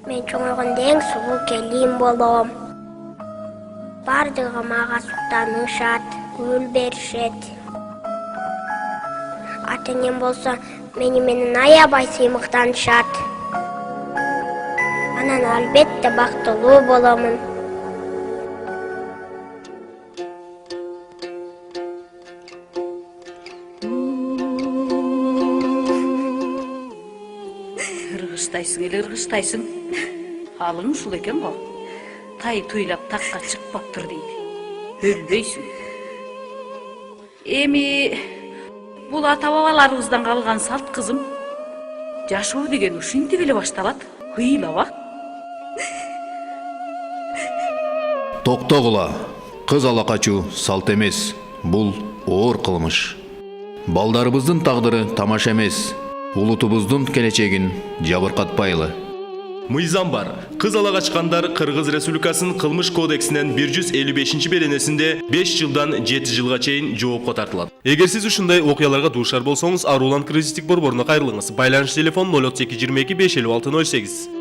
Мен чоңойгондо эң сулуу келин болом. Бардыгы мага суктанышат, гүл беришет. Ата-энем болсо мени менен аябай сыймыктанышат. Анан албетте бактылуу боломун. Ыргыштайсың. Алың ушул экен го. Тай туйлап такка чыкпаптыр дейт. Өлбөйсүң. Эми бул ата-бабаларыбыздан калган салт кызым. Жашоо деген ушинтип эле башталат. Ыйлаба. Токтогула, кыз ала качуу салт эмес, бул оор кылмыш. Балдарыбыздын тагдыры тамаша эмес, улутубуздун келечегин жабыркатпайлы. Мыйзам бар. Кыз ала качкандар Кыргыз Республикасынын кылмыш кодексинин 155-беренесинде 5 жылдан 7 жылга чейин жоопко тартылат. Эгер сиз ушундай окуяларга дуушар болсоңуз, Арулан кризистик борборуна кайрылыңыз. Байланыш телефон 032 22 556 08.